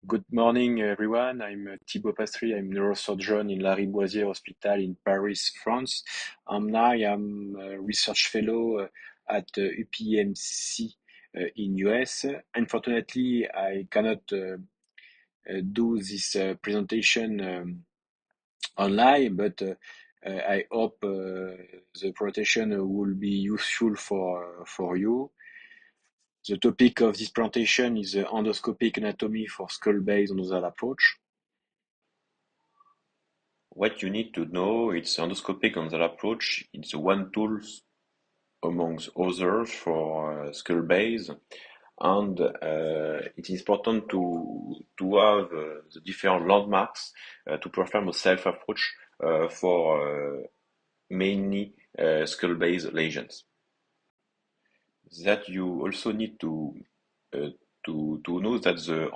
Good morning, everyone. I'm Thibaut Pastry. I'm neurosurgeon in Lariboisière Hospital in Paris, France. Now I'm a research fellow at UPMC in US. Unfortunately, I cannot do this presentation online, but I hope the presentation will be useful for you. The topic of this presentation is endoscopic anatomy for skull-based nasal approach. What you need to know, it's endoscopic nasal approach. It's one tool amongst others for skull base, and it is important to have the different landmarks to perform a self approach for many skull base lesions. That you also need uh, to know that the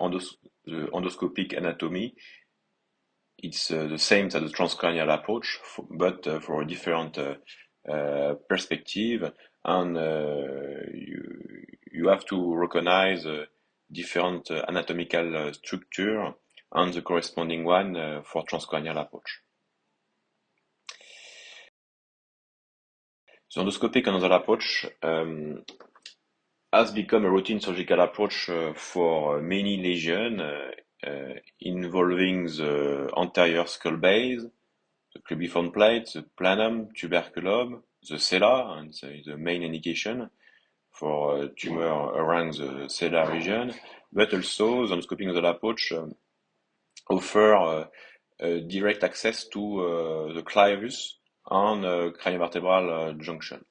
endoscopic anatomy it's the same as the transcranial approach, but for a different perspective, and you have to recognize different anatomical structure and the corresponding one for transcranial approach. The endoscopic nasal approach has become a routine surgical approach for many lesions involving the anterior skull base, the cribriform plate, the planum, tuberculum, the sella, and the main indication for tumor around the sella region, but also the endoscopic nasal approach offer direct access to the clivus and craniovertebral junction.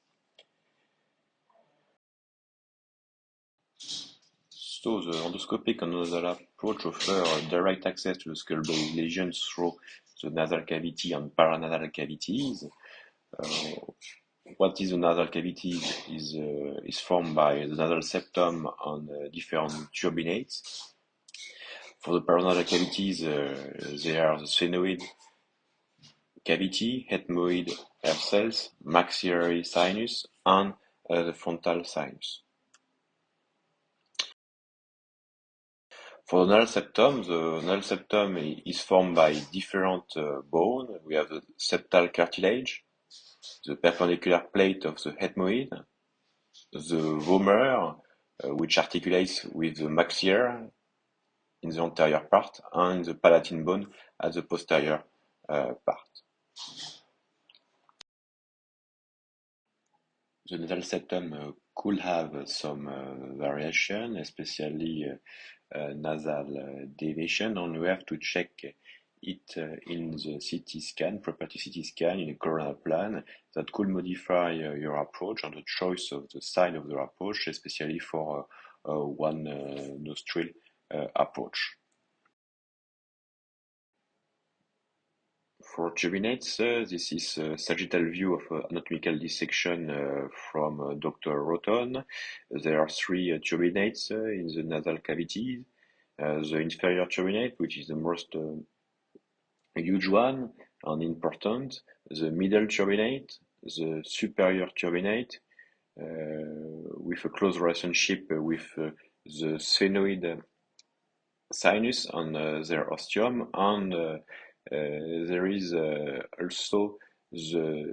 So the endoscopic and nasal approach offer direct access to the skull-based lesions through the nasal cavity and paranasal cavities. Uh, what is the nasal cavity is formed by the nasal septum and different turbinates. For the paranasal cavities, there are the sphenoid cavity, ethmoid hair cells, maxillary sinus, and the frontal sinus. For the nasal septum is formed by different bone. We have the septal cartilage, the perpendicular plate of the ethmoid, the vomer, which articulates with the maxilla in the anterior part, and the palatine bone at the posterior part. The nasal septum could have some variation, especially nasal deviation, and we have to check it in the CT scan, property CT scan in a coronal plan that could modify your approach and the choice of the side of the approach, especially for one nostril approach. For turbinates, this is a sagittal view of anatomical dissection from Dr. Roton. There are three turbinates in the nasal cavity. The inferior turbinate, which is the most huge one and important, the middle turbinate, the superior turbinate, with a close relationship with the sphenoid sinus and their ostium, and there is also the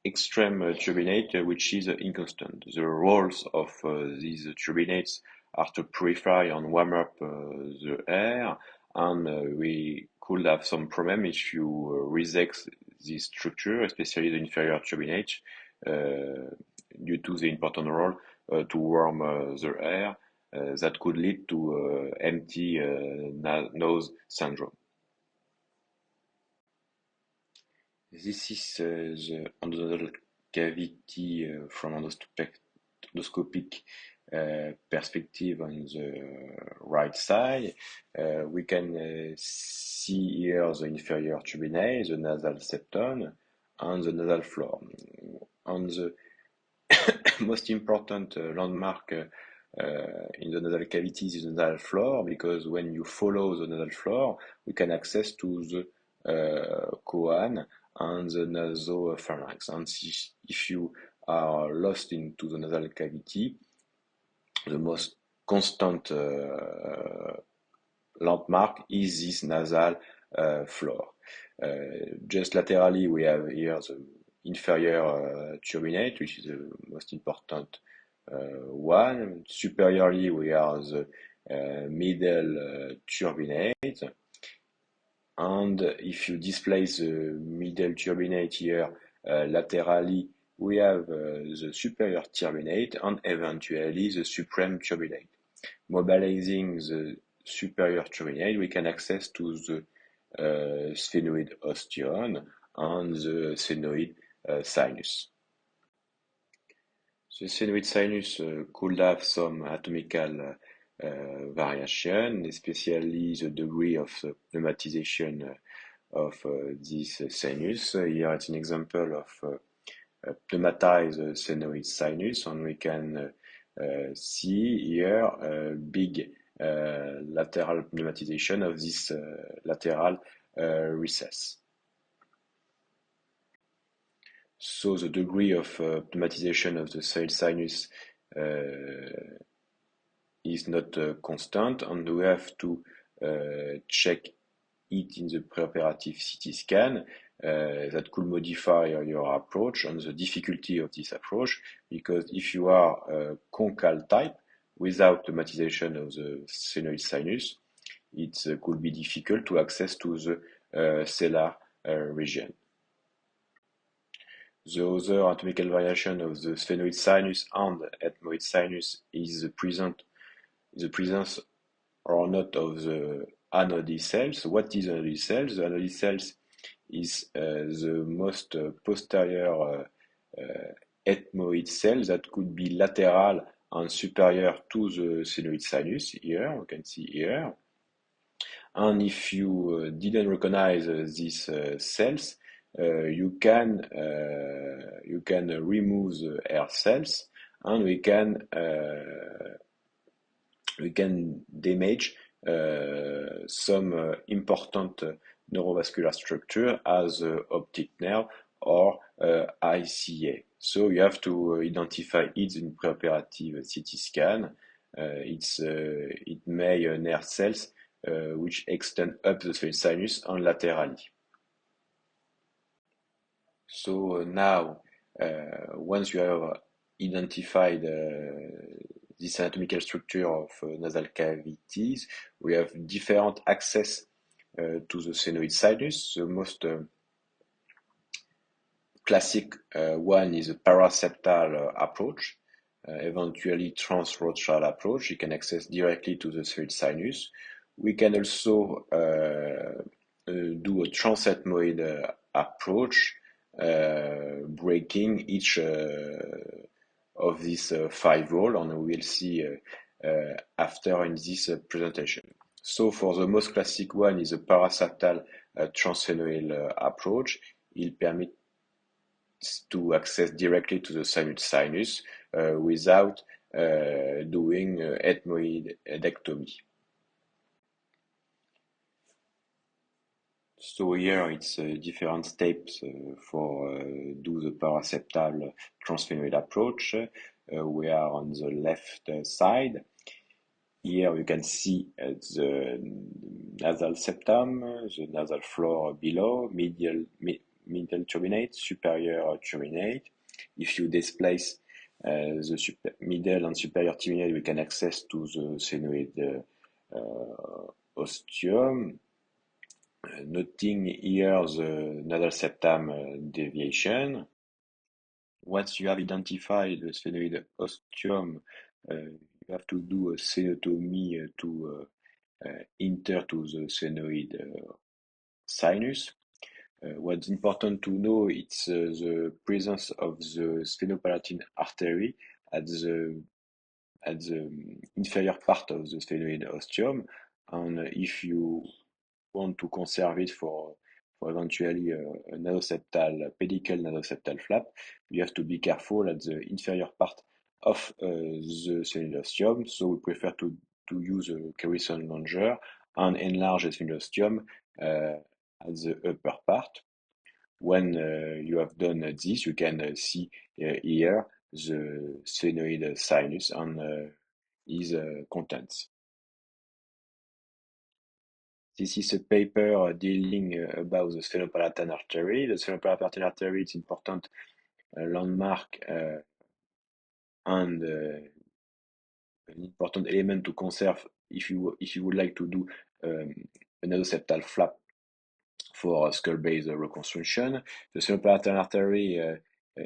extreme turbinate, which is inconstant. The roles of these turbinates are to purify and warm up the air, and we could have some problem if you resect this structure, especially the inferior turbinate, due to the important role to warm the air. That could lead to empty nose syndrome. This is the endonasal cavity from endoscopic perspective on the right side. We can see here the inferior turbinate, the nasal septum, and the nasal floor. On the most important landmark in the nasal cavity is the nasal floor, because when you follow the nasal floor, we can access to the choane and the nasopharynx. And if you are lost into the nasal cavity, the most constant landmark is this nasal floor. Just laterally, we have here the inferior turbinate, which is the most important one. Superiorly, we have the middle turbinate. And if you displace the middle turbinate here laterally, we have the superior turbinate and eventually the supreme turbinate. Mobilizing the superior turbinate, we can access to the sphenoid osteon and the sphenoid sinus. The sphenoid sinus could have some anatomical variation, especially the degree of pneumatization of this sinus. Here it's an example of pneumatized sphenoid sinus, and we can see here a big lateral pneumatization of this lateral recess. So the degree of pneumatization of the sphenoid sinus is not constant, and we have to check it in the preoperative CT scan. That could modify your approach and the difficulty of this approach, because if you are concal type without pneumatization of the sphenoid sinus, it could be difficult to access to the sellar region. The other anatomical variation of the sphenoid sinus and ethmoid sinus is the presence or not of the anode cells. What is anode cells? The anode cells is the most posterior ethmoid cell that could be lateral and superior to the sphenoid sinus. Here, you can see here. And if you didn't recognize these cells, you can remove the air cells, and we can damage some important neurovascular structure as optic nerve or ICA. So you have to identify it in preoperative CT scan. It may nerve cells which extend up the sphenoid sinus and laterally. So now, once you have identified this anatomical structure of nasal cavities, we have different access to the sphenoid sinus. The most classic one is a paraseptal approach, eventually transrostral approach. You can access directly to the sphenoid sinus. We can also do a transethmoid approach, breaking each of these five roles, and we will see after in this presentation. So for the most classic one is a paraseptal transsphenoid approach. It permits to access directly to the sphenoid sinus without doing ethmoidectomy. So here it's different steps for do the paraseptal transsphenoid approach. We are on the left side. Here you can see the nasal septum, the nasal floor below, middle turbinate, superior turbinate. If you displace the middle and superior turbinate, we can access to the sphenoid osteum. Noting here the nasal septum deviation. Once you have identified the sphenoid osteum, you have to do a sphenotomy to enter to the sphenoid sinus. What's important to know is the presence of the sphenopalatine artery at the inferior part of the sphenoid osteum, and if you want to conserve it for eventually a nasoseptal, pedicle nasoseptal flap, you have to be careful at the inferior part of the sphenoid osteum. So we prefer to use a Kerrison langer and enlarge the sphenoid osteum at the upper part. When you have done this, you can see here the sphenoid sinus and its contents. This is a paper dealing about the sphenopalatine artery. The sphenopalatine artery is important landmark and an important element to conserve if you would like to do um, an septal flap for skull base reconstruction. The sphenopalatine artery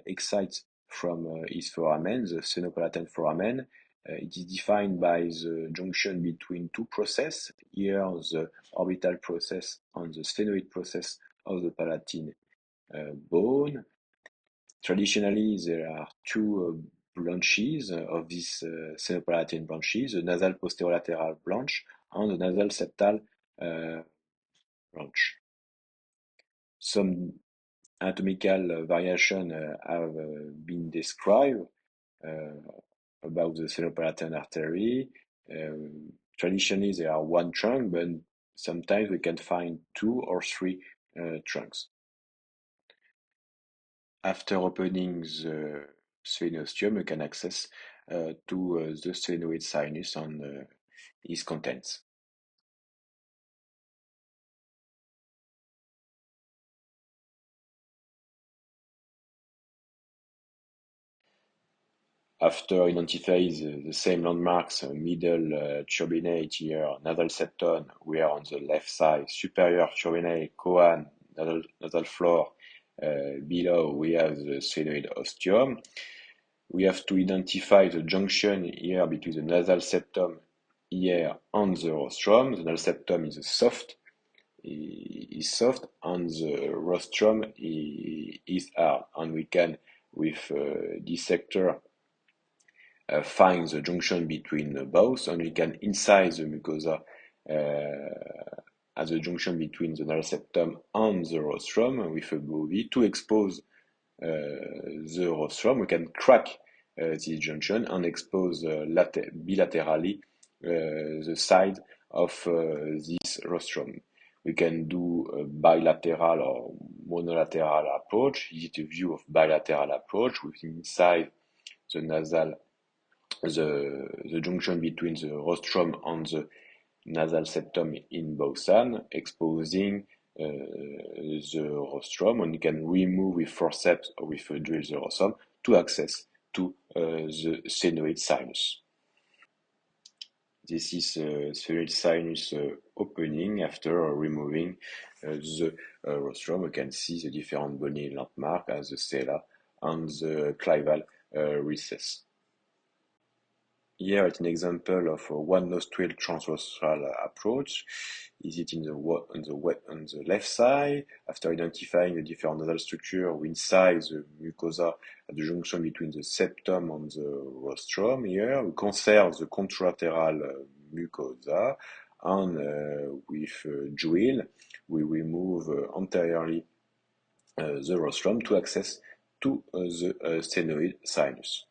excites from its foramen, the sphenopalatine foramen. It is defined by the junction between two processes, here the orbital process and the sphenoid process of the palatine bone. Traditionally, there are two branches of this sphenopalatine branches, the nasal posterolateral branch and the nasal septal branch. Some anatomical variation have been described uh, about the sphenopalatine artery. Traditionally, there are one trunk, but sometimes we can find two or three trunks. After opening the sphenosteum, we can access to the sphenoid sinus and its contents. After identifying the same landmarks, middle turbinate here, nasal septum, we are on the left side, superior turbinate, choan, nasal floor, below we have the sphenoid ostium. We have to identify the junction here between the nasal septum here and the rostrum. The nasal septum is soft and the rostrum is hard, and we can with dissector find the junction between both, and we can incise the mucosa at the junction between the nasal septum and the rostrum with a bovie to expose the rostrum. We can crack this junction and expose bilaterally the side of this rostrum. We can do a bilateral or monolateral approach. This is a view of bilateral approach with inside the nasal the junction between the rostrum and the nasal septum in both hands, exposing the rostrum, and you can remove with forceps or with a drill the rostrum to access to the sphenoid sinus. This is sphenoid sinus opening after removing the rostrum. You can see the different bony landmark as the sella and the clival recess. Here it's an example of a one nostril transrostral approach. Is it on the left side? After identifying the different nasal structure, we incise the mucosa at the junction between the septum and the rostrum. Here we conserve the contralateral mucosa, and with drill we remove anteriorly the rostrum to access to the sphenoid sinus.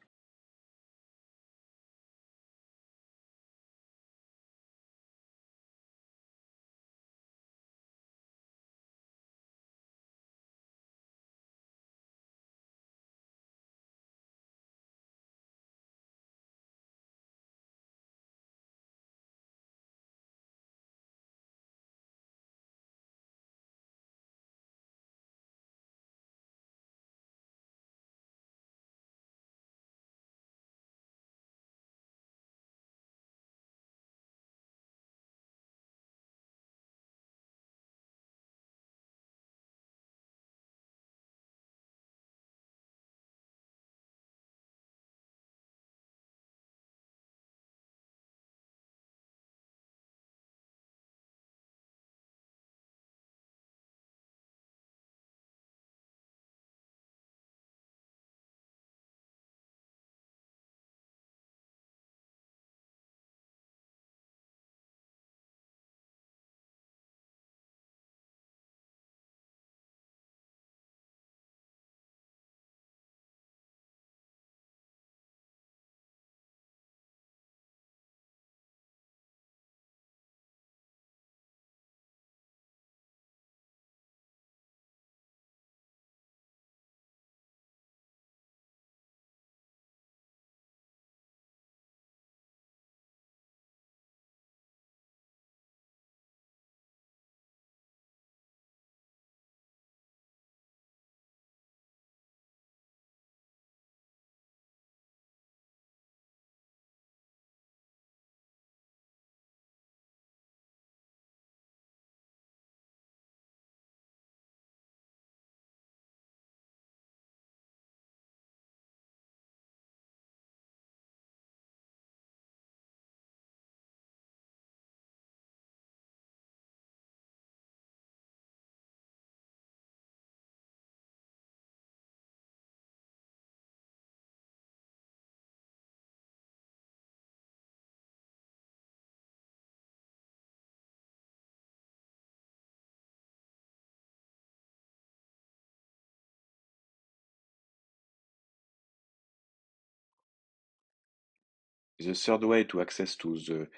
The third way to access to the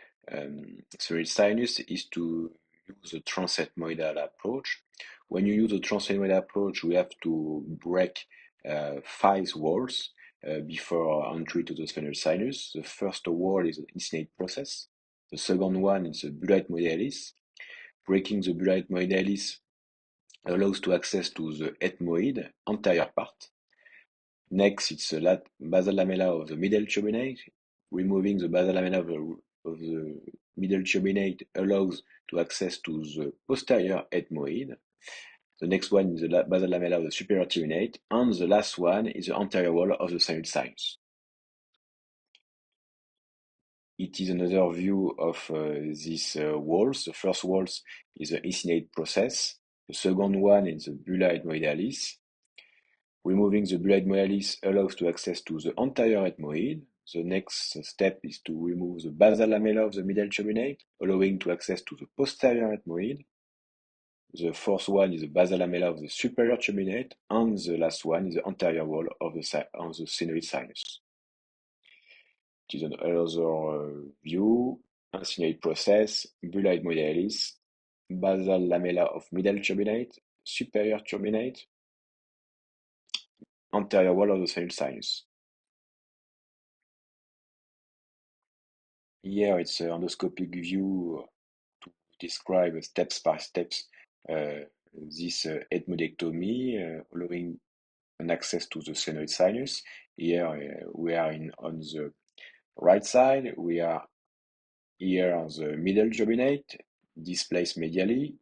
cerebral sinus is to use the transethmoidal approach. When you use the transethmoidal approach, we have to break 5 walls before entry to the spinal sinus. The first wall is the instinate process. The second one is the bulla ethmoidalis. Breaking the bulla ethmoidalis allows to access to the ethmoid anterior part. Next, it's the basal lamella of the middle turbinate. Removing the basal lamella of the middle turbinate allows to access to the posterior ethmoid. The next one is the basal lamella of the superior turbinate, and the last one is the anterior wall of the sinus sinus. It is another view of these walls. The first wall is the instinate process. The second one is the bulla ethmoidalis. Removing the bulla ethmoidalis allows to access to the anterior ethmoid. The next step is to remove the basal lamella of the middle turbinate, allowing to access to the posterior ethmoid. The fourth one is the basal lamella of the superior turbinate, and the last one is the anterior wall of the sphenoid sinus. It is another view, instinate process, bulla ethmoidalis, basal lamella of middle turbinate, superior turbinate, anterior wall of the sphenoid sinus. Here it's an endoscopic view to describe steps by steps this ethmoidectomy, allowing an access to the sphenoid sinus. Here we are on the right side. We are here on the middle turbinate, displaced medially,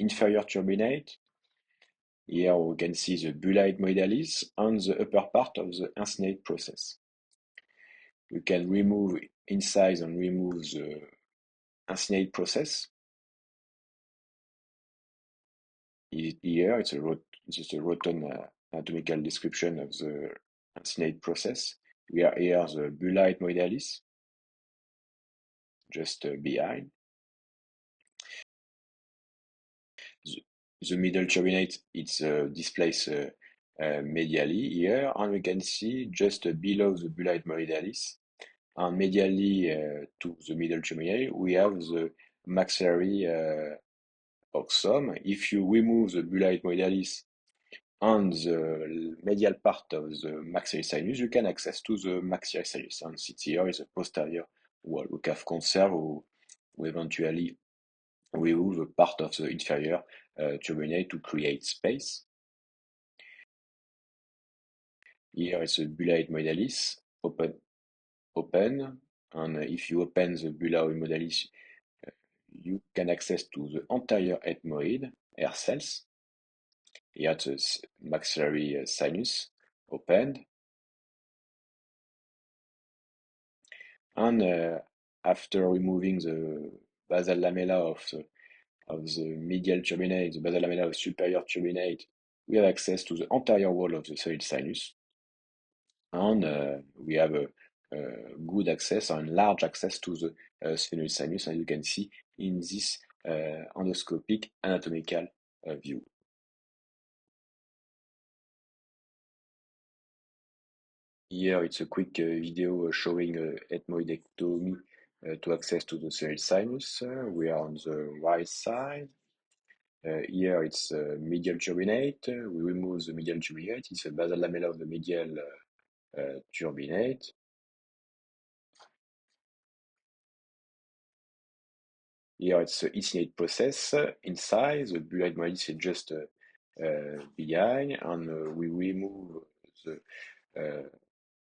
inferior turbinate. Here we can see the bulla ethmoidalis on the upper part of the instinate process. We can remove incise and remove the instinate process. Here it's just a rotten anatomical description of the instinate process. We are here the bulla ethmoidalis, just behind. The middle turbinate, it's displaced medially here, and we can see just below the bulla ethmoidalis, and medially to the middle turbinate, we have the maxillary oxome. If you remove the bulla ethmoidalis and the medial part of the maxillary sinus, you can access to the maxillary sinus, and it's here is a posterior wall. We can conserve or eventually remove a part of the inferior turbinate to create space. Here is a bulla ethmoidalis, open, and if you open the bulla ethmoidalis, you can access to the anterior ethmoid, air cells. Here the maxillary sinus opened, and after removing the basal lamella of the medial turbinate, the basal lamella of the superior turbinate, we have access to the anterior wall of the sphenoid sinus, and we have a good access and large access to the sphenoid sinus, as you can see in this endoscopic anatomical view. Here it's a quick video showing ethmoidectomy to access to the sphenoid sinus. We are on the right side. Here it's medial turbinate. We remove the medial turbinate. It's a basal lamella of the medial turbinate. Here it's the instinate process inside. The bulla ethmoidalis is just behind, and we remove the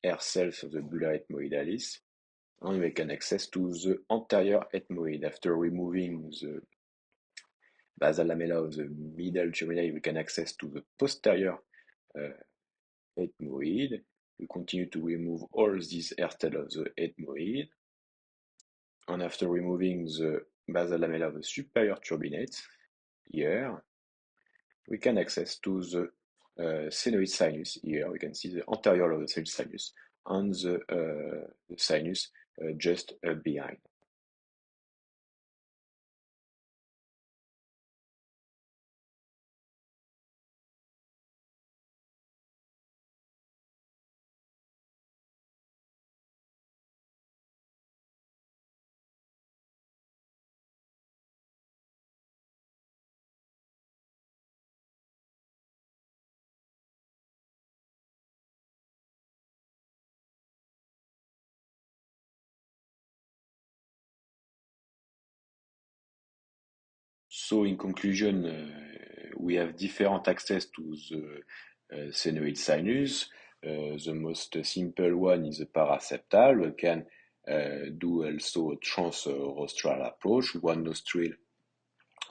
air cells of the bulla ethmoidalis, and we can access to the anterior ethmoid. After removing the basal lamella of the middle turbinate, we can access to the posterior ethmoid. We continue to remove all these air cells of the ethmoid, and after removing the basal lamella of the superior turbinate, here we can access to the sphenoid sinus. Here we can see the anterior of the sphenoid sinus and the sinus just behind. So in conclusion, we have different access to the sphenoid sinus. The most simple one is the paraseptal. We can do also a transrostral approach, one nostril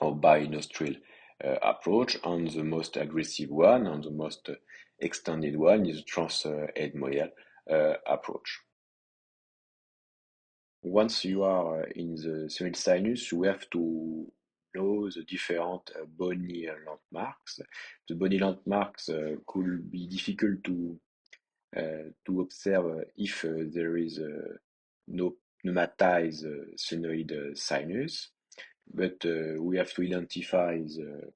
or bi-nostril approach, and the most aggressive one and the most extended one is the transethmoidal approach. Once you are in the sphenoid sinus, you have to know the different bony landmarks. The bony landmarks could be difficult to observe if there is no pneumatized sphenoid sinus, but we have to identify the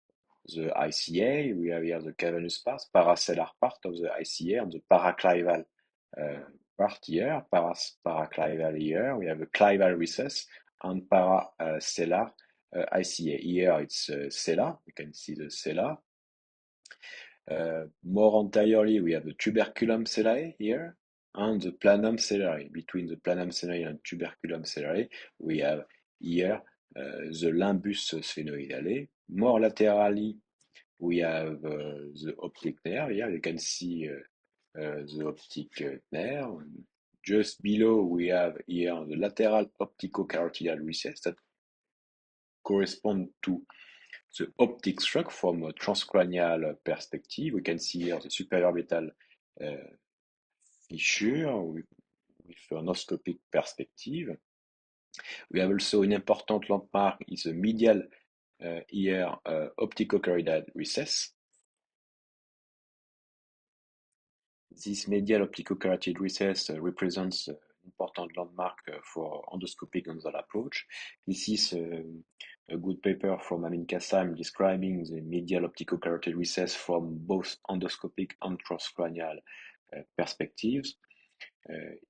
ICA. We have here the cavernous part, paracellar part of the ICA, and the paraclival uh, part here, paraclival here. We have a clival recess and paracellar ICA. Here it's sella. You can see the sella. More anteriorly, we have the tuberculum sellae here and the planum sellae. Between the planum sellae and tuberculum sellae, we have here the limbus sphenoidale. More laterally, we have the optic nerve. Here you can see the optic nerve. Just below, we have here the lateral opticocarotidal recess that correspond to the optic struct from a transcranial perspective. We can see here the supraorbital uh, fissure with an oscopic perspective. We have also an important landmark is the medial ear opticocarotidal recess. This medial opticocarotid recess represents an important landmark for endoscopic nasal approach. This is a good paper from Amin Kassam describing the medial opticocarotid recess from both endoscopic and transcranial perspectives.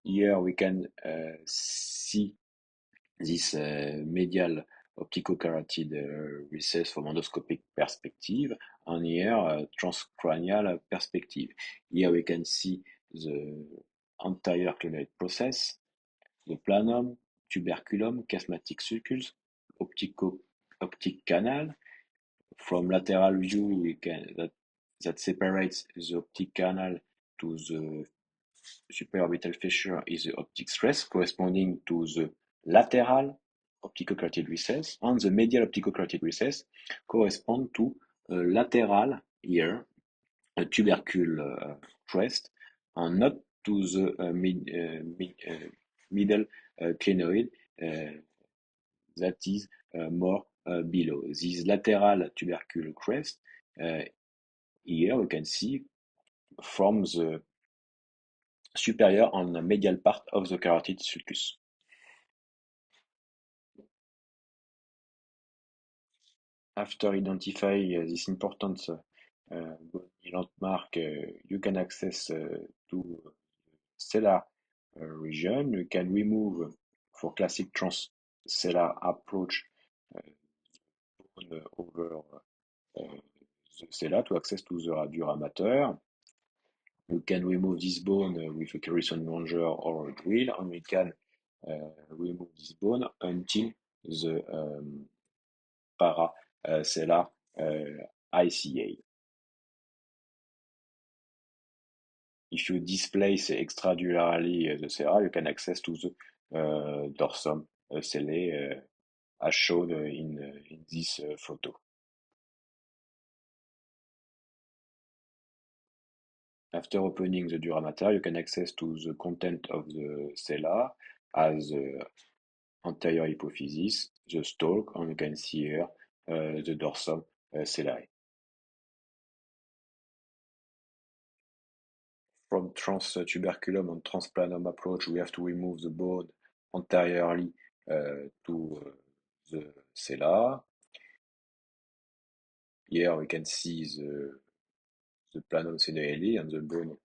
Here we can see this medial opticocarotid recess from endoscopic perspective, and here transcranial perspective. Here we can see the anterior clinoid process, the planum, tuberculum, chiasmatic sulcus, optic canal. From lateral view, we can that separates the optic canal to the supraorbital fissure is the optic stress corresponding to the lateral opticocarotid recess, and the medial opticocarotid recess correspond to a lateral ear, a tubercle crest, and not to the middle clinoid that is more below. This lateral tubercle crest here we can see from the superior and medial part of the carotid sulcus. After identifying this important bony landmark, you can access to stellar region. You can remove, for classic transcellar approach, bone over the cellar to access to the radioamateur. You can remove this bone with a Curison Ranger or a drill, and we can remove this bone until the paracellar ICA. If you displace extradurally the cera, you can access to the dorsum cellae as shown in this photo. After opening the dura mater, you can access to the content of the cella as anterior hypophysis, the stalk, and you can see here the dorsum cellae. From transtuberculum and transplanum approach, we have to remove the bone anteriorly to the cella. Here we can see the planum senoides and the bone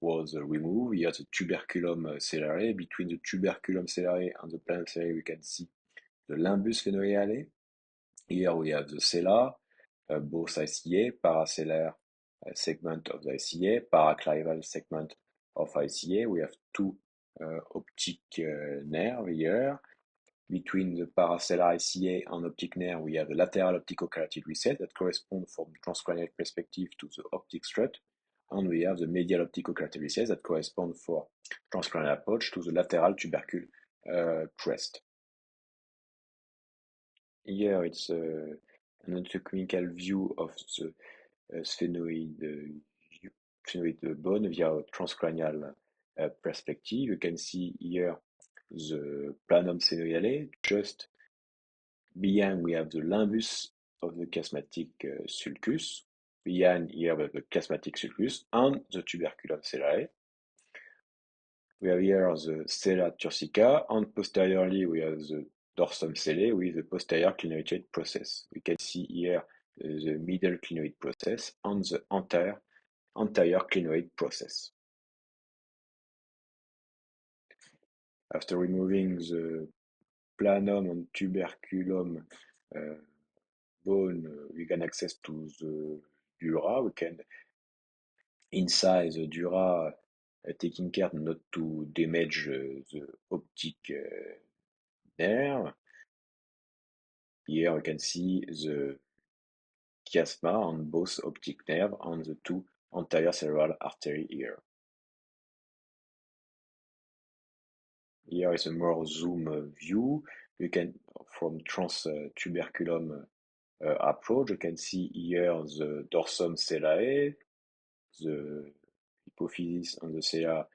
was removed. Here the tuberculum cellae. Between the tuberculum cellae and the planum cellae, we can see the limbus sphenoidale. Here we have the cella, both ICA, paracellar segment of the ICA, paraclival segment of ICA. We have two optic nerve here. Between the paracellar ICA and optic nerve, we have the lateral opticocarotid recess that correspond from transcranial perspective to the optic strut, and we have the medial opticocarotid recess that correspond for transcranial approach to the lateral tubercle crest. Here it's an anatomical view of the sphenoid bone via a transcranial perspective. You can see here the planum sphenoidale. Just behind we have the limbus of the chiasmatic sulcus. Behind here we have the chiasmatic sulcus and the tuberculum stellae. We have here the sella turcica, and posteriorly we have the dorsum stellae with the posterior clinoid process. We can see here the middle clinoid process and the anterior clinoid process. After removing the planum and tuberculum uh, bone, we can access to the dura. We can inside the dura, taking care not to damage the optic nerve. Here we can see the chiasma on both optic nerve and the two anterior cerebral artery here. Here is a more zoom view. You can, from trans-tuberculum approach, you can see here the dorsum stellae, the hypophysis and the cella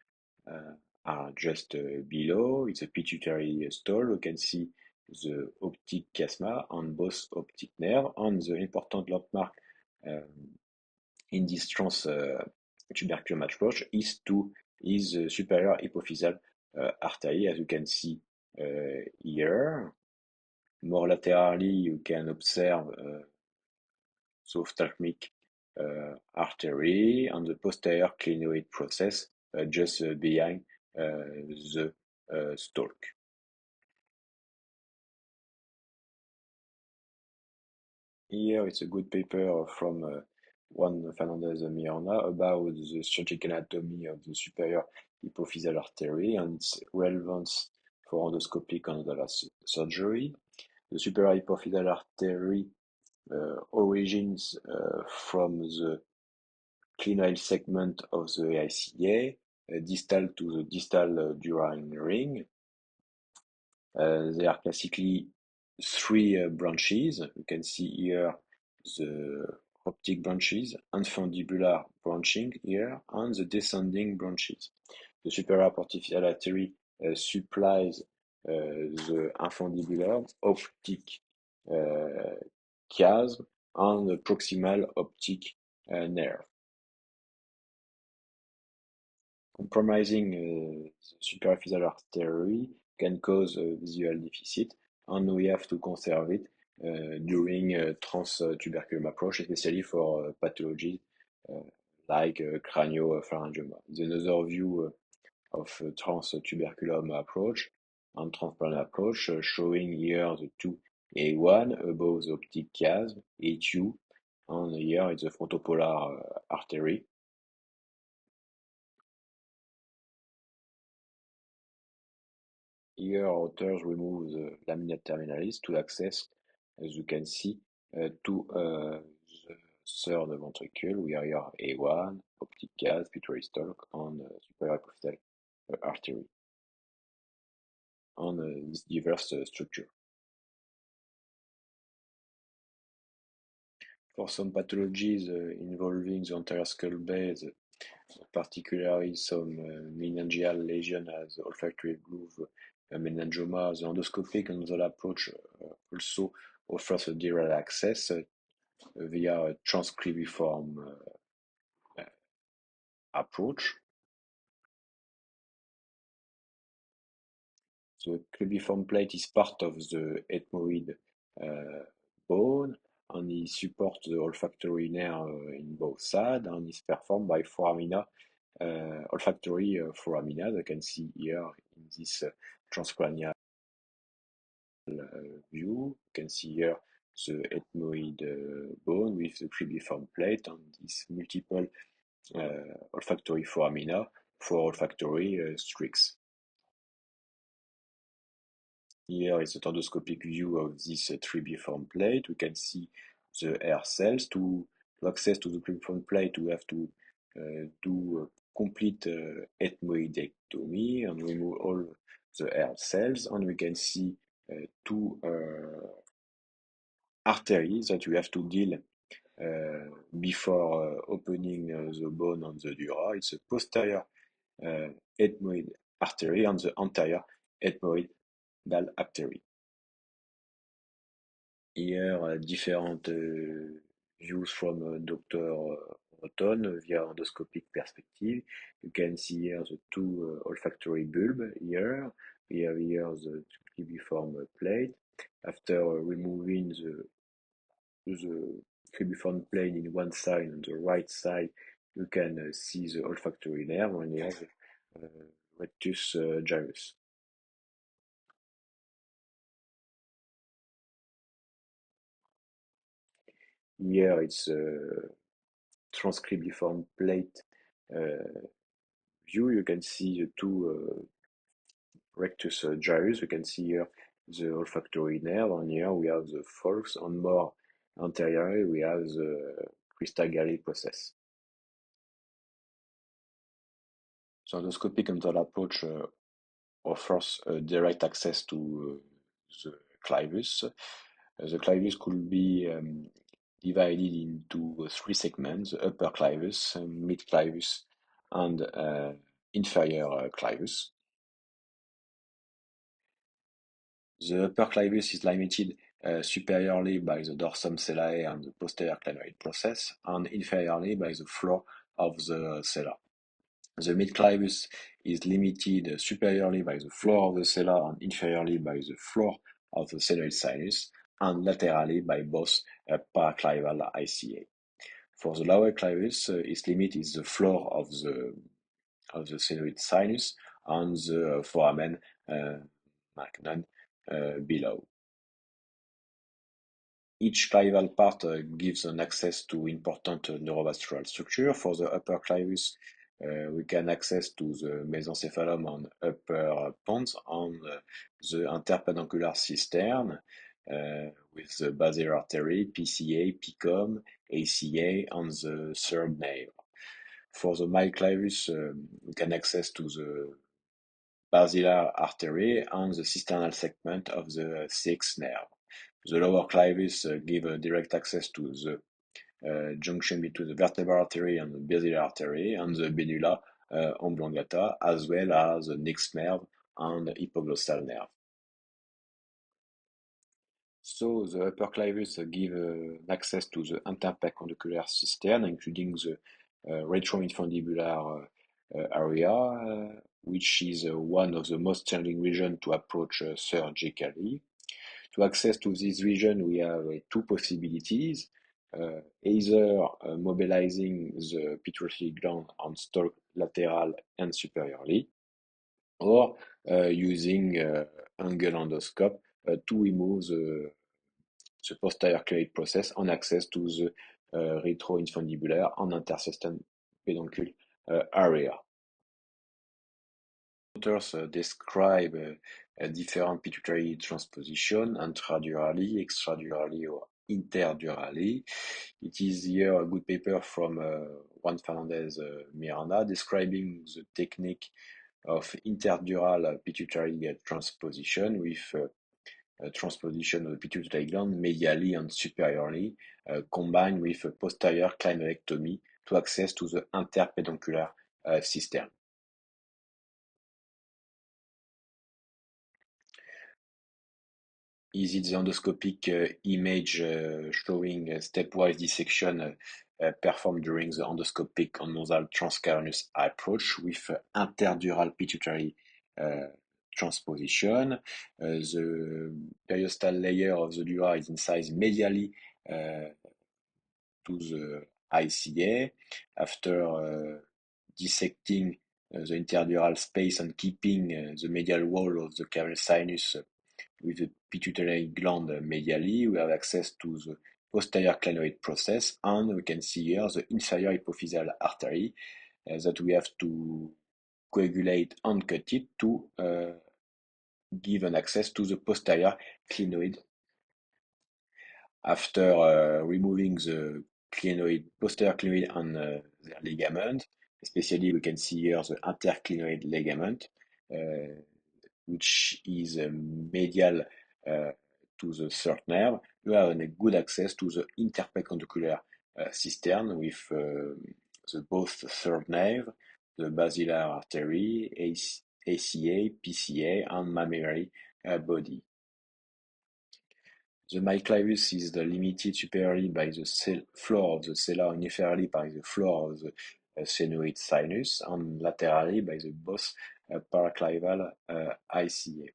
are just below. It's a pituitary stall. You can see the optic chiasma on both optic nerve, and the important landmark in this trans-tuberculum approach is the superior hypophyseal artery, as you can see here. More laterally, you can observe the ophthalmic artery and the posterior clinoid process just behind the stalk. Here it's a good paper from Juan Fernandez Miranda about the surgical anatomy of the superior hypophyseal artery and its relevance for endoscopic and surgery. The superior hypophyseal artery origins from the clinoid segment of the ICA, distal to the distal durine ring. There are classically three branches. You can see here the optic branches, infundibular branching here, and the descending branches. The superior hypophyseal artery supplies the infundibular optic chiasm and the proximal optic nerve. Compromising the superficial artery can cause a visual deficit, and we have to conserve it during trans-tuberculum approach, especially for pathologies uh, like craniopharyngioma. It's another view of trans-tuberculum approach and transplant approach, showing here the two A1 above the optic chiasm, A2, and here it's the frontopolar artery. Here authors remove the lamina terminalis to access, as you can see, to the third ventricle. We are here A1, optic chiasm, pituitary stalk, and superior hypophyseal artery, and this diverse structure. For some pathologies involving the anterior skull base, particularly some meningeal lesion as olfactory groove meningioma, the endoscopic and nasal approach also offers a direct access via a transcribiform approach. The cribiform plate is part of the ethmoid uh, bone and it supports the olfactory nerve in both sides and is performed by foramina, olfactory foramina. You can see here in this transcranial view. You can see here the ethmoid bone with the cribiform plate and these multiple olfactory foramina for olfactory streaks. Here is a endoscopic view of this 3B-form plate. We can see the hair cells. To access to the cribriform plate, we have to do a complete ethmoidectomy and remove all the hair cells. And we can see two arteries that we have to deal before opening the bone on the dura. It's a posterior ethmoid artery and the anterior ethmoidal artery. Here, different views from Dr. Roton via endoscopic perspective. You can see here the two olfactory bulb here. We have here the cribriform plate. After removing the cribriform plate in one side, on the right side, you can see the olfactory nerve and you have rectus gyrus. Here it's transcribiform plate uh, view. You can see the two rectus gyrus. You can see here the olfactory nerve, and here we have the falx, and more anteriorly we have the Crista-Galli process. So endoscopic enteral approach offers direct access to the clivus. The clivus could be divided into three segments: the upper clivus, mid clivus, and inferior clivus. The upper clivus is limited superiorly by the dorsum cellae and the posterior clinoid process, and inferiorly by the floor of the cella. The midclavus is limited superiorly by the floor of the cella and inferiorly by the floor of the cenoid sinus, and laterally by both paraclival ICA. For the lower clivus, its limit is the floor of the cenoid sinus and the foramen magnum below. Each clival part gives an access to important neurovascular structure. For the upper clivus, we can access to the mesencephalum and upper pons and the interpeduncular cistern with the basilar artery, PCA, PCOM, ACA, and the third nail. For the mild clivus, we can access to the basilar artery and the cisternal segment of the sixth nerve. The lower clivus give direct access to the junction between the vertebral artery and the basilar artery and the medulla oblongata, as well as the next nerve and the hypoglossal nerve. So the upper clivus give access to the interperpendicular cistern, including the retroinfundibular area, which is one of the most challenging regions to approach surgically. To access to this region, we have two possibilities. Either mobilizing the pituitary gland on stalk lateral and superiorly, or using angle endoscope to remove the posterior clinoid process and access to the retroinfundibular and intercistern peduncle area. Authors describe different pituitary transposition intradurally, extradurally, or interdurally. It is here a good paper from Juan Fernandez Miranda describing the technique of interdural pituitary transposition with transposition of the pituitary gland medially and superiorly, combined with a posterior clinoectomy to access to the interpeduncular cistern. Is it the endoscopic image showing stepwise dissection performed during the endoscopic and nasal transcutaneous approach with interdural pituitary uh, transposition. The periostal layer of the dura is incised medially to the ICA. After dissecting the interdural space and keeping the medial wall of the cavernous sinus with the pituitary gland medially, we have access to the posterior clinoid process, and we can see here the inferior hypophyseal artery that we have to coagulate and cut it to give an access to the posterior clinoid. After removing the posterior clinoid and their ligament, especially we can see here the interclinoid ligament, uh, which is medial uh, to the third nerve. You have a good access to the interperpendicular cistern with the both third nerve, the basilar artery, ACA, PCA, and mammary body. The myoclavius is limited superiorly by the floor of the sella and inferiorly by the floor of the sphenoid sinus, and laterally by the both paraclavial ICA.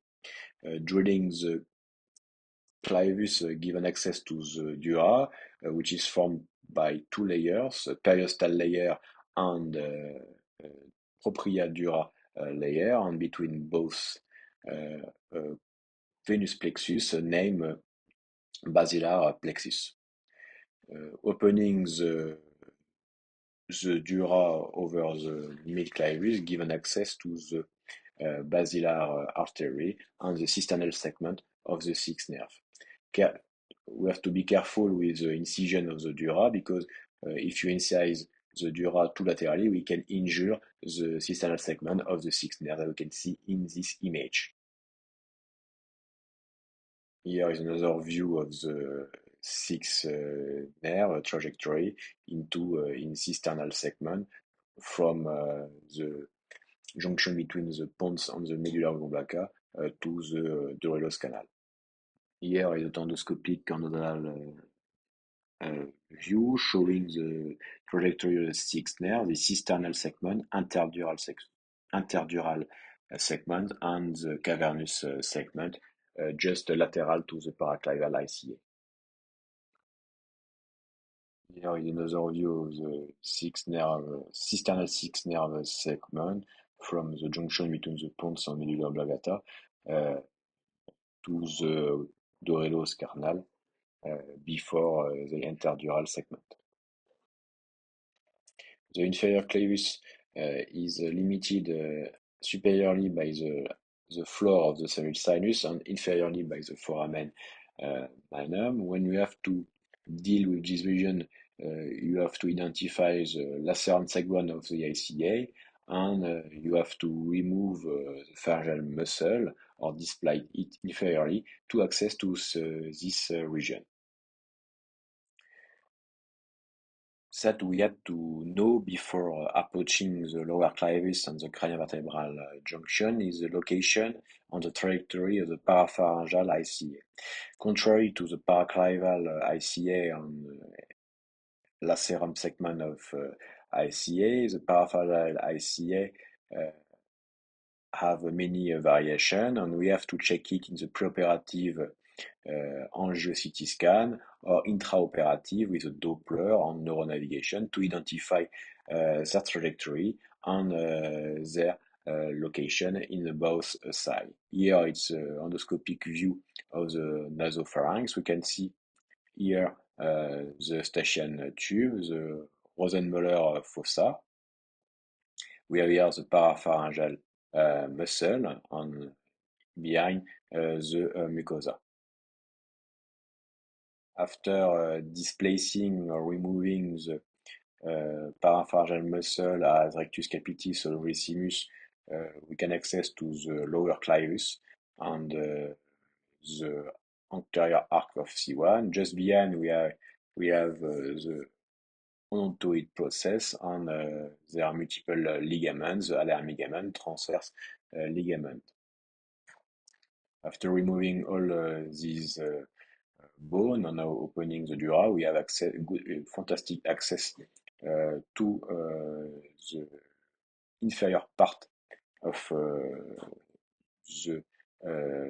Drilling the clivus given access to the dura, which is formed by two layers, a periostal layer and uh, propria dura layer, and between both uh, uh, venous plexus, named basilar plexus. Opening the dura over the midclavius given access to the basilar artery and the cisternal segment of the sixth nerve. Care- we have to be careful with the incision of the dura because if you incise the dura too laterally, we can injure the cisternal segment of the sixth nerve that we can see in this image. Here is another view of the sixth nerve trajectory into in cisternal segment from the junction between the pons and the medulla oblongata to the Dorellos canal. Here is a endoscopic canal view showing the trajectory of the sixth nerve, the cisternal segment, interdural segment, and the cavernous segment, just lateral to the paraclavial ICA. Here is another view of the cisternal sixth nerve segment from the junction between the pons and medulla oblongata to the Dorellos canal before the interdural segment. The inferior clavus is limited superiorly by the floor of the cerebral sinus and inferiorly by the foramen magnum. When you have to deal with this region, you have to identify the lacerant segment of the ICA, and you have to remove the pharyngeal muscle or display it inferiorly to access to this region. That we had to know before approaching the lower clivus and the craniovertebral junction is the location on the trajectory of the parapharyngeal ICA. Contrary to the paraclavial ICA and lacerum segment of ICA, the parapharyngeal ICA have many variation, and we have to check it in the preoperative angio CT scan or intraoperative with a Doppler on neuronavigation to identify their trajectory and their location in both sides. Here it's an endoscopic view of the nasopharynx. We can see here the Eustachian tube, the Rosenmüller fossa. We have here the parapharyngeal muscle on behind the mucosa. After displacing or removing the parapharyngeal muscle as rectus capitis or resimus, we can access to the lower clivus and the anterior arc of C1. Just behind we have the odontoid process, and there are multiple ligaments, the alarm ligament, transverse ligament. After removing all these bone and now opening the dura, we have fantastic access to the inferior part of the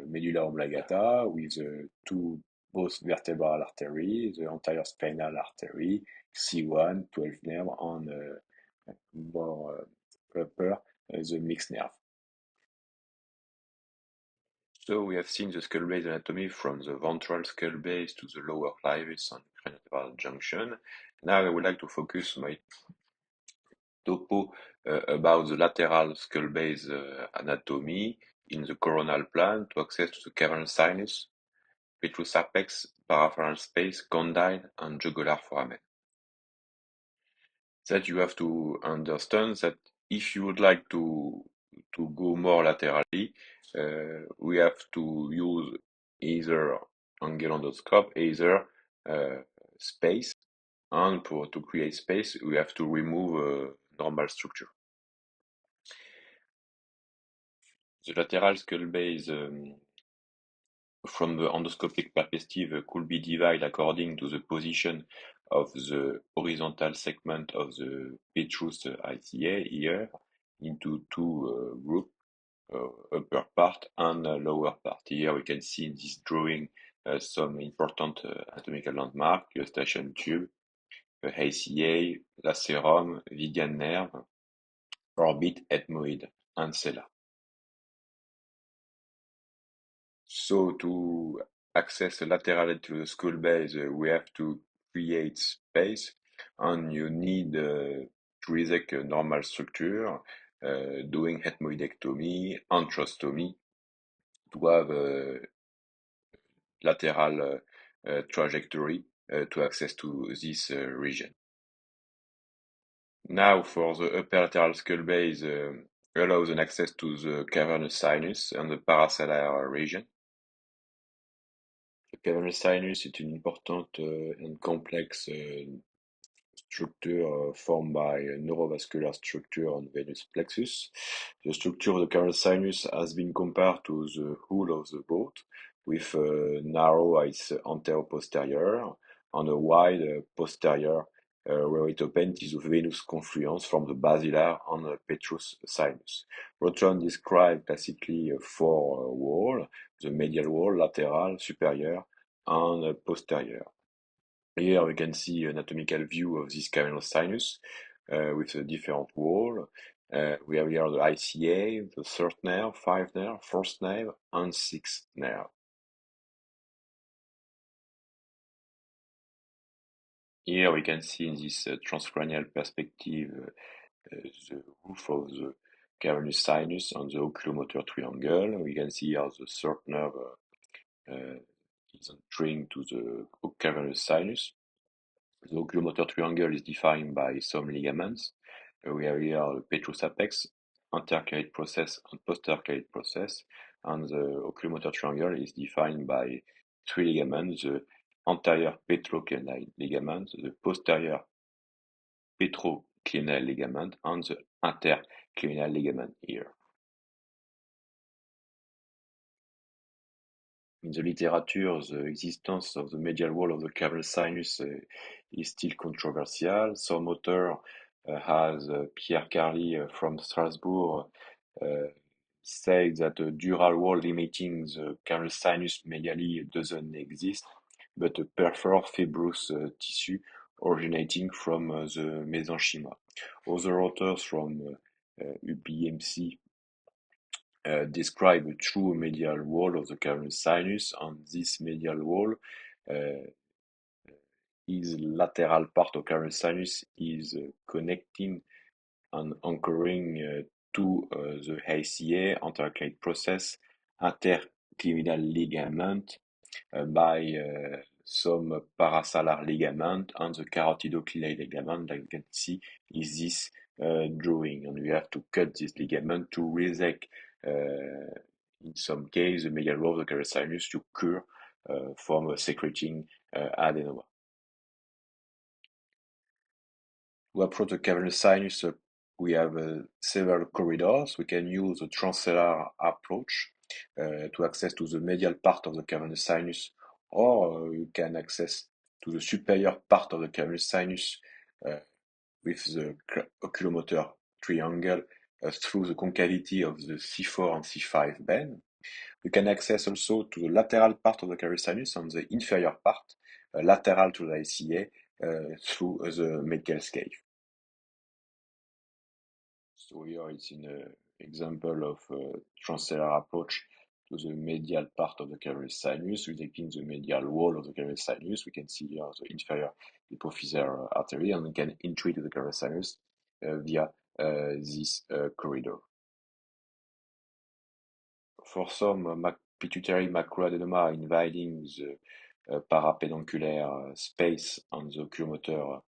medulla oblongata with two both vertebral arteries, the anterior spinal artery, C1, 12 nerve, and more upper, the mixed nerve. So we have seen the skull base anatomy from the ventral skull base to the lower clivus and craniovertebral junction. Now I would like to focus my topo about the lateral skull base anatomy in the coronal plane to access to the cavernous sinus, petrous apex, parapharyngeal space, condyle, and jugular foramen. That you have to understand that if you would like to go more laterally, we have to use either angle endoscope, either uh, space, and to create space, we have to remove normal structure. The lateral skull base from the endoscopic perspective could be divided according to the position of the horizontal segment of the petrous ICA here into two groups, upper part and lower part. Here we can see in this drawing some important anatomical landmark, eustachian tube, ACA, lacerum, Vigan nerve, orbit, ethmoid, and sella. So to access laterally to the skull base, we have to create space, and you need to resect a normal structure, doing ethmoidectomy, antrostomy, to have a lateral trajectory to access to this region. Now for the upper lateral skull base, allows an access to the cavernous sinus and the paracellar region. The cavernous sinus est une importante and complex structure formed by a neurovascular structure on venous plexus. The structure of the cavernous sinus has been compared to the hull of the boat, with a narrow its anteroposterior and a wide posterior, where it opens to the venous confluence from the basilar and petrous sinus. Rothschild described classically four walls: the medial wall, lateral, superior, and posterior. Here we can see an anatomical view of this cavernous sinus with a different wall. We have here the ICA, the third nerve, fifth nerve, fourth nerve, and sixth nerve. Here we can see in this transcranial perspective the roof of the cavernous sinus on the oculomotor triangle. We can see how the third nerve is entering to the cavernous sinus. The oculomotor triangle is defined by some ligaments. We have here the petrous apex, anteroclinic process, and posteroclinic process, and the oculomotor triangle is defined by three ligaments: the anterior petroclinal ligament, the posterior petroclinal ligament, and the interclinal ligament here. In the literature, the existence of the medial wall of the cavernous sinus is still controversial. Some author, as Pierre Carli from Strasbourg, uh, say that a dural wall limiting the cavernous sinus medially doesn't exist, but a perforated fibrous tissue originating from the mesenchyma. Other authors from UPMC describe a true medial wall of the cavernous sinus, and this medial wall uh, is lateral part of cavernous sinus is connecting and anchoring to the ACA, anteroclinic process, intercliminal ligament by some parasalar ligament and the carotidoclinal ligament, like you can see is this drawing, and we have to cut this ligament to resect in some case the medial wall of the cavernous sinus to cure from secreting adenoma. To approach the cavernous sinus, we have several corridors. We can use a transcellular approach to access to the medial part of the cavernous sinus, or you can access to the superior part of the cavernous sinus uh, with the oculomotor triangle through the concavity of the C4 and C5 band. We can access also to the lateral part of the cavernous sinus and the inferior part, lateral to the ICA, through the medial scale. So here it's an example of a transcellular approach to the medial part of the cavernous sinus, resecting the medial wall of the cavernous sinus. We can see here the inferior hypophyseal artery, and we can entry to the cavernous sinus via this corridor. For some pituitary macroadenoma invading the parapedunculaire space on the oculomotor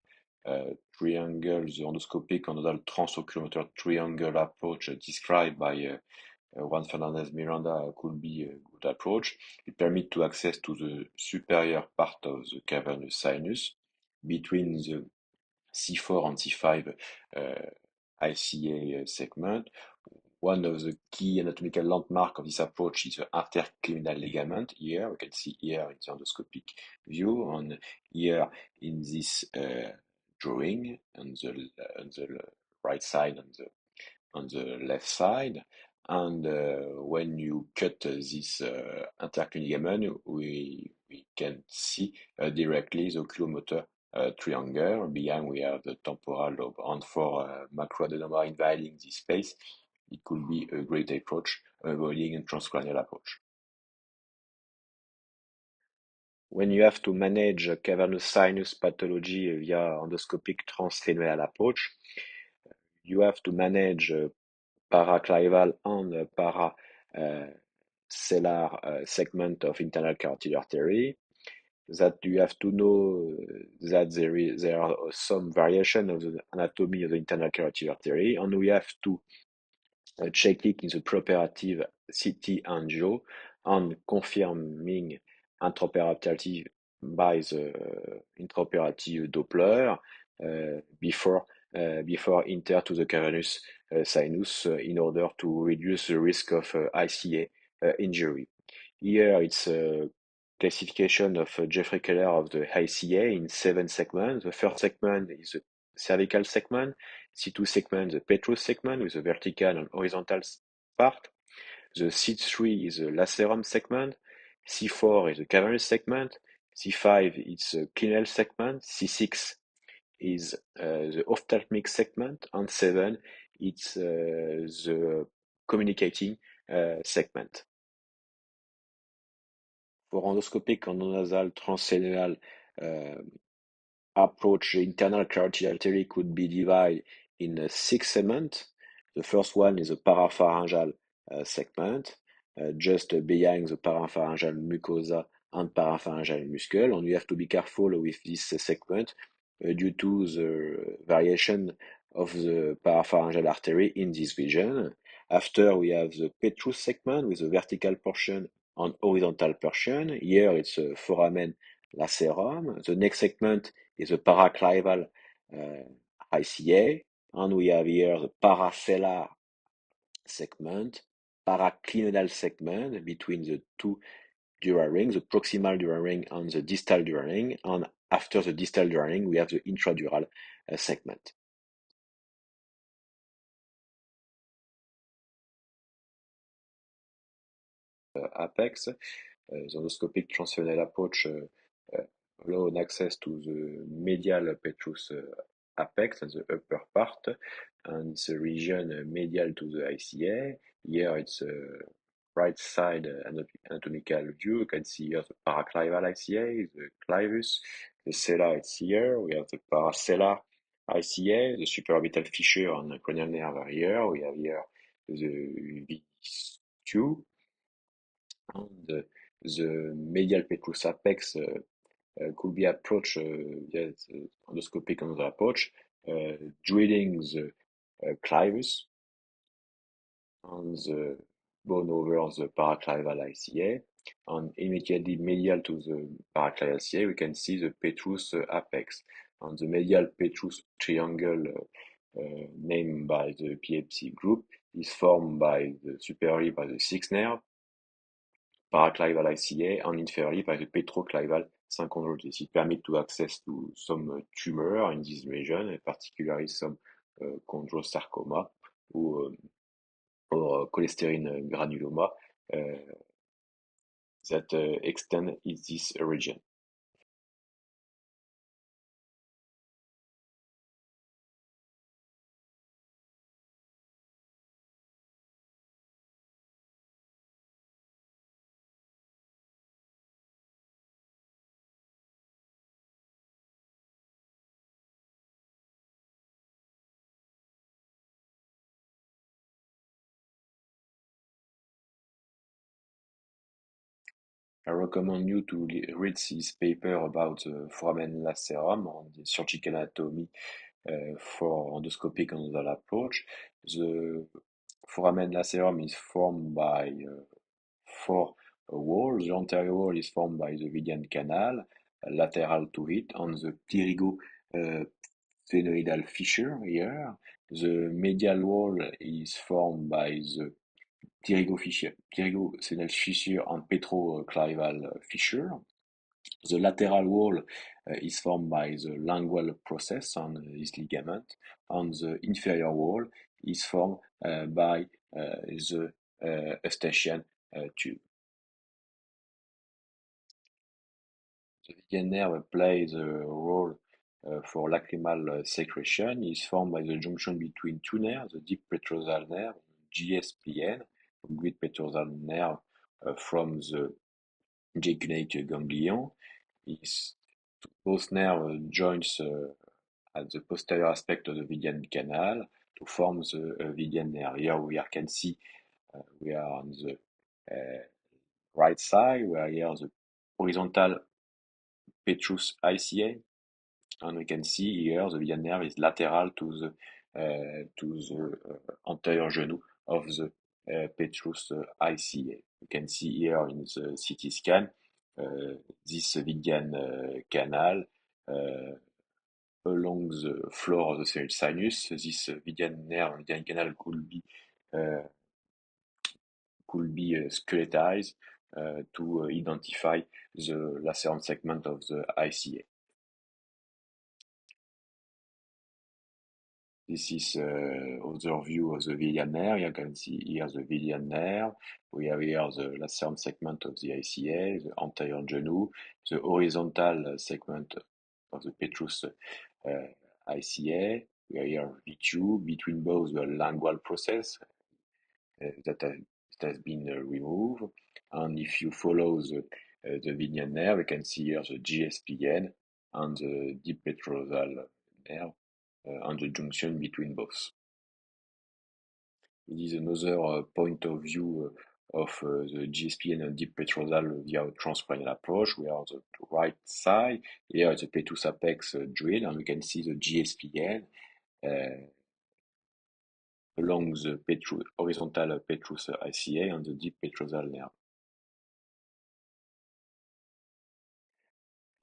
triangle, the endoscopic and nodal transoculomotor triangle approach described by Juan Fernandez Miranda could be a good approach. It permits to access to the superior part of the cavernous sinus between the C4 and C5 ICA segment. One of the key anatomical landmark of this approach is the intercliminal ligament. Here, we can see here in the endoscopic view, and here in this drawing on the right side and on the left side. And when you cut this intercliminal ligament, we can see directly the oculomotor triangle. Behind we have the temporal lobe. And for macroadenoma invading this space, it could be a great approach, avoiding a transcranial approach. When you have to manage cavernous sinus pathology via endoscopic transphenual approach, you have to manage paraclival and paracellar segment of internal carotid artery. That you have to know that there are some variation of the anatomy of the internal carotid artery, and we have to check it in the preoperative CT angio and confirming intraoperative by the intraoperative Doppler before enter to the cavernous sinus in order to reduce the risk of ICA injury. Here it's a classification of Jeffrey Keller of the ICA in 7 segments. The first segment is the cervical segment, C2 segment, the petrous segment with a vertical and horizontal part. The C3 is the lacerum segment, C4 is the cavernous segment, C5 is the clinal segment, C6 is the ophthalmic segment, and 7 it's the communicating segment. For endoscopic and nasal transsceneal approach, the internal carotid artery could be divided in 6 segments. The first one is a parapharyngeal segment, just behind the parapharyngeal mucosa and parapharyngeal muscle, and you have to be careful with this segment due to the variation of the parapharyngeal artery in this region. After, we have the petrous segment with a vertical portion and horizontal portion. Here it's a foramen lacerum. The next segment is a paraclival ICA, and we have here the paracellar segment, paraclinodal segment between the two dural rings, the proximal dural ring and the distal dural ring, and after the distal dural ring, we have the intradural segment. Apex, the endoscopic transsceneal approach allow an access to the medial petrous apex and the upper part, and it's a region medial to the ICA. Here it's a right side anatomical view. You can see here the paraclival ICA, the clivus, the sella it's here. We have the paracellar ICA, the supraorbital fissure on the cranial nerve are here. We have here the V2 and the medial petrous apex could be approached via the endoscopic another approach, drilling the clivus and the bone over the paraclival ICA, and immediately medial to the paraclival ICA, we can see the petrous apex. And the medial petrous triangle named by the PFC group is formed by the superiorly by the sixth nerve, paraclival ICA, and inferiorly by the petroclival synchondrosis. It permits to access to some tumor in this region, and particularly some chondrosarcoma or cholesterol granuloma that extend in this region. I recommend you to read this paper about the foramen lacerum on the surgical anatomy for endoscopic and nasal approach. The foramen lacerum is formed by four walls. The anterior wall is formed by the Vidian canal, lateral to it, on the pterygo uh, sphenoidal fissure here. The medial wall is formed by the pterygosphenoidal fissure and petroclival fissure. The lateral wall is formed by the lingual process on this ligament, and the inferior wall is formed by the eustachian tube. The vagus nerve plays a role for lacrimal secretion. It is formed by the junction between two nerves, the deep petrosal nerve, GSPN, great petrosal nerve from the geniculate ganglion. Is both nerves joins at the posterior aspect of the Vidian canal to form the Vidian nerve. Here we can see we are on the right side, where here the horizontal petrous ICA, and we can see here the Vidian nerve is lateral to the anterior genou of the petrous ICA. You can see here in the CT scan this Vidian canal along the floor of the cerebral sinus. This Vidian nerve, Vidian canal could be skeletized to identify the lacerant segment of the ICA. This is other view of the Vidian nerve. You can see here the Vidian nerve. We have here the lacerant segment of the ICA, the anterior genou, the horizontal segment of the petrous ICA. We have here V2 between both the lingual process that has been removed. And if you follow the Vidian nerve, you can see here the GSPN and the deep petrosal nerve and the junction between both. It is another point of view of the GSPN and deep petrosal via transcranial approach. We are on the right side. Here it's a petrous apex drill, and we can see the GSPN along the horizontal petrous ICA and the deep petrosal nerve.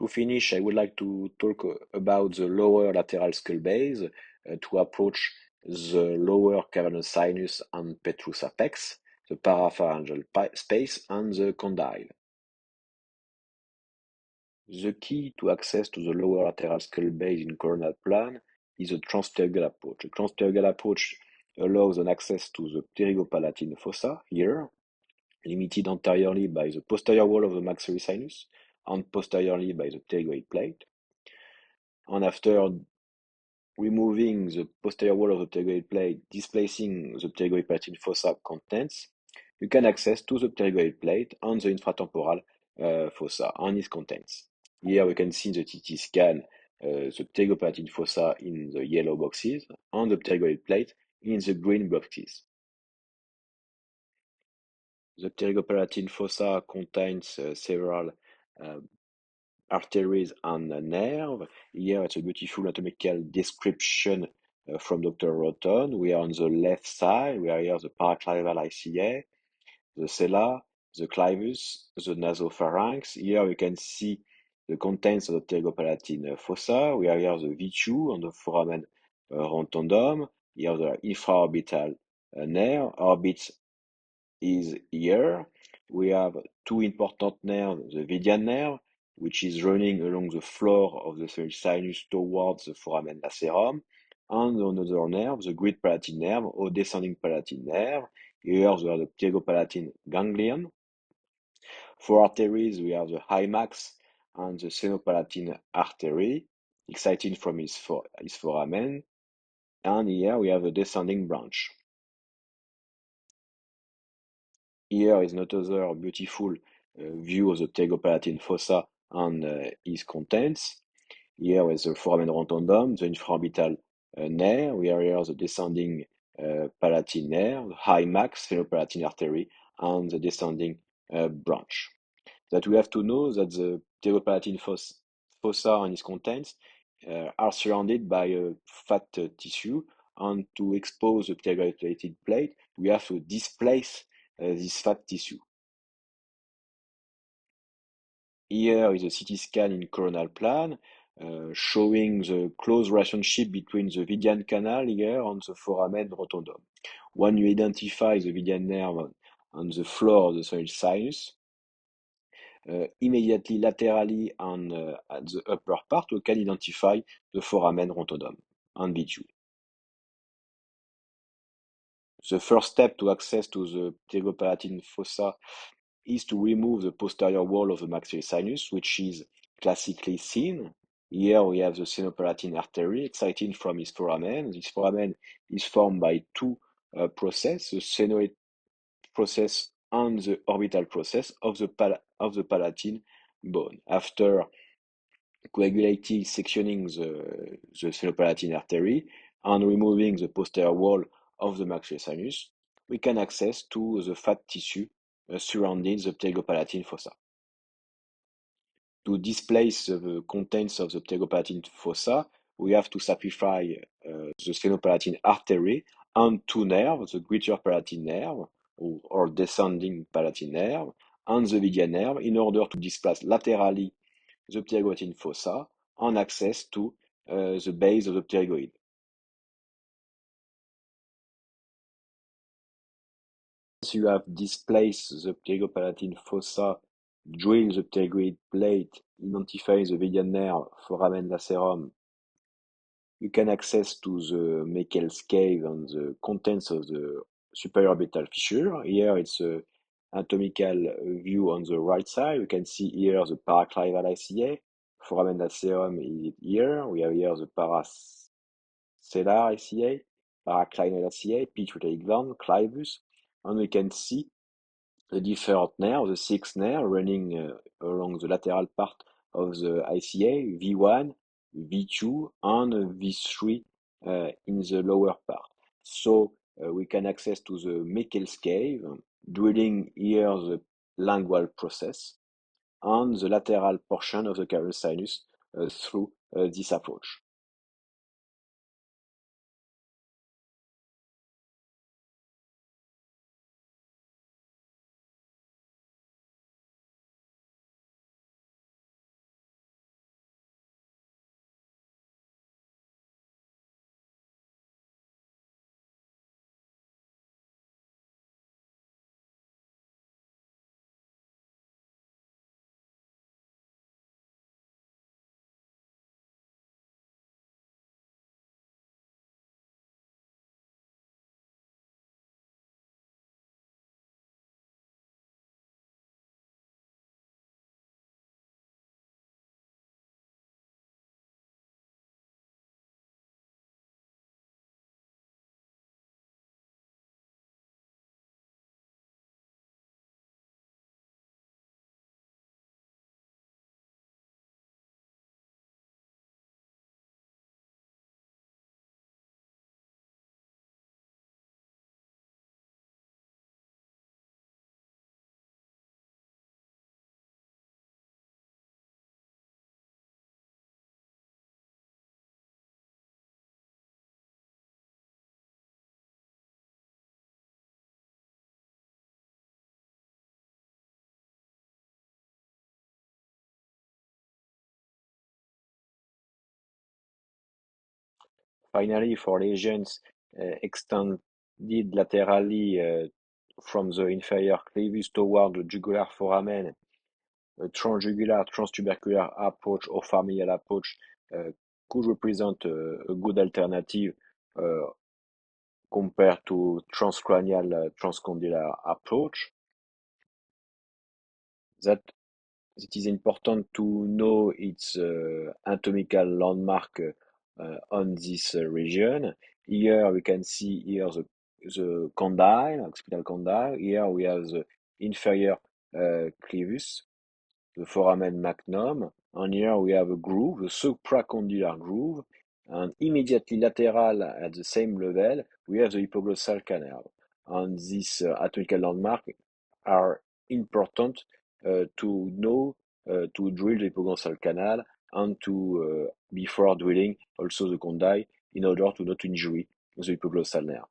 To finish, I would like to talk about the lower lateral skull base to approach the lower cavernous sinus and petrous apex, the parapharyngeal space, and the condyle. The key to access to the lower lateral skull base in coronal plan is a transpterygal approach. A transpterygal approach allows an access to the pterygopalatine fossa here, limited anteriorly by the posterior wall of the maxillary sinus and posteriorly by the pterygoid plate. And after removing the posterior wall of the pterygoid plate, displacing the pterygoid palatine fossa contents, you can access to the pterygoid plate and the infratemporal fossa and its contents. Here we can see in the CT scan the pterygopalatine fossa in the yellow boxes and the pterygoid plate in the green boxes. The pterygopalatine fossa contains several arteries and nerve. Here it's a beautiful anatomical description from Dr. Roton. We are on the left side. We are here the paraclival ICA, the sella, the clivus, the nasopharynx. Here we can see the contents of the pterygopalatine fossa. We are here the V2 on the foramen rotundum. Here the infraorbital nerve. Orbit is here. We have two important nerves, the Vidian nerve, which is running along the floor of the sinus towards the foramen lacerum, and another nerve, the great palatine nerve or descending palatine nerve. Here we have the pterygopalatine ganglion. For arteries, we have the hymax and the senopalatine artery, exciting from his foramen, and here we have a descending branch. Here is another beautiful view of the pterygopalatine fossa and its contents. Here is the foramen rotundum, the infraorbital nerve. We are here the descending palatine nerve, high max, phenylpalatine artery, and the descending branch. that we have to know that the pterygopalatine fossa and its contents are surrounded by a fat tissue, and to expose the pterygopalatine plate, we have to displace this fat tissue. Here is a CT scan in coronal plan showing the close relationship between the Vidian canal here and the foramen rotundum. When you identify the Vidian nerve on the floor of the sinus, immediately laterally and at the upper part, we can identify the foramen rotundum and V2. The first step to access to the pterygopalatine fossa is to remove the posterior wall of the maxillary sinus, which is classically thin. Here we have the senopalatine artery exciting from its foramen. This foramen is formed by two processes, the senoid process and the orbital process of the palatine bone. After coagulating, sectioning the senopalatine artery and removing the posterior wall of the maxillary sinus, we can access to the fat tissue surrounding the pterygopalatine fossa. To displace the contents of the pterygopalatine fossa, we have to sacrifice the sphenopalatine artery and two nerves, the greater palatine nerve or descending palatine nerve and the median nerve, in order to displace laterally the pterygopalatine fossa and access to the base of the pterygoid. Once you have displaced the pterygopalatine fossa, drill the pterygoid plate, identify the median nerve, foramen lacerum, you can access to the Meckel's cave and the contents of the supraorbital fissure. Here it's a anatomical view on the right side. You can see here the paraclival ICA. Foramen lacerum is here. We have here the paracellar ICA, paraclinal ICA, pituitary gland, clivus, and we can see the different nerves, the six nerves running along the lateral part of the ICA, V1, V2, and V3 in the lower part. So we can access to the Meckel's cave, drilling here the lingual process and the lateral portion of the cavernous sinus through this approach. Finally, for lesions extended laterally from the inferior clavus toward the jugular foramen, a transjugular, transtubercular approach or familial approach could represent a good alternative uh, compared to transcranial, transcondylar approach. That it is important to know its anatomical landmark on this region. Here we can see here the condyle, occipital condyle. Here we have the inferior clavus, the foramen magnum, and here we have a groove, the supracondylar groove, and immediately lateral at the same level, we have the hypoglossal canal. And these anatomical landmarks are important to know to drill the hypoglossal canal and to before drilling also the condyle in order to not injury the hypoglossal nerve.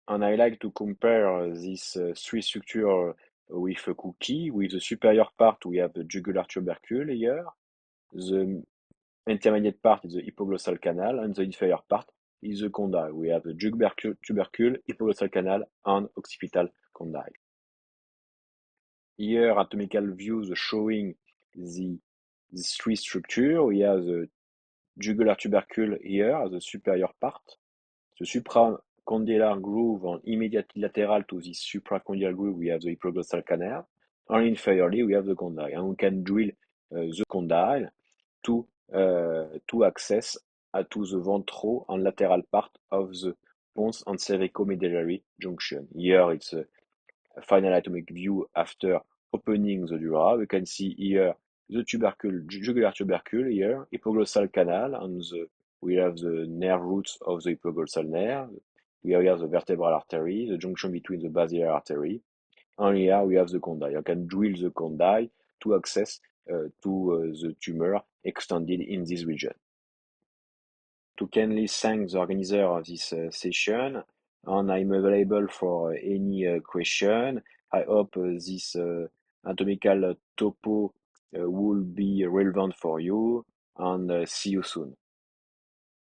And I like to compare this three structure with a cookie. With the superior part, we have the jugular tubercle here. The intermediate part is the hypoglossal canal, and the inferior part is the condyle. We have the jugular tubercle, hypoglossal canal, and occipital condyle. Here, anatomical views showing these three structure. We have the jugular tubercle here, the superior part, the supracondylar groove, and immediately lateral to this supracondylar groove, we have the hypoglossal canal, and inferiorly, we have the condyle. And we can drill the condyle to access to the ventral and lateral part of the pons and cervicomedullary junction. Here, it's a final anatomic view after opening the dura. We can see here the jugular tubercle here, hypoglossal canal, and we have the nerve roots of the hypoglossal nerve. We have here the vertebral artery, the junction between the basilar artery, and here we have the condyle. You can drill the condyle to access to the tumor extended in this region. To kindly thank the organizer of this session, and I'm available for any question. I hope this anatomical topo will be relevant for you, and see you soon.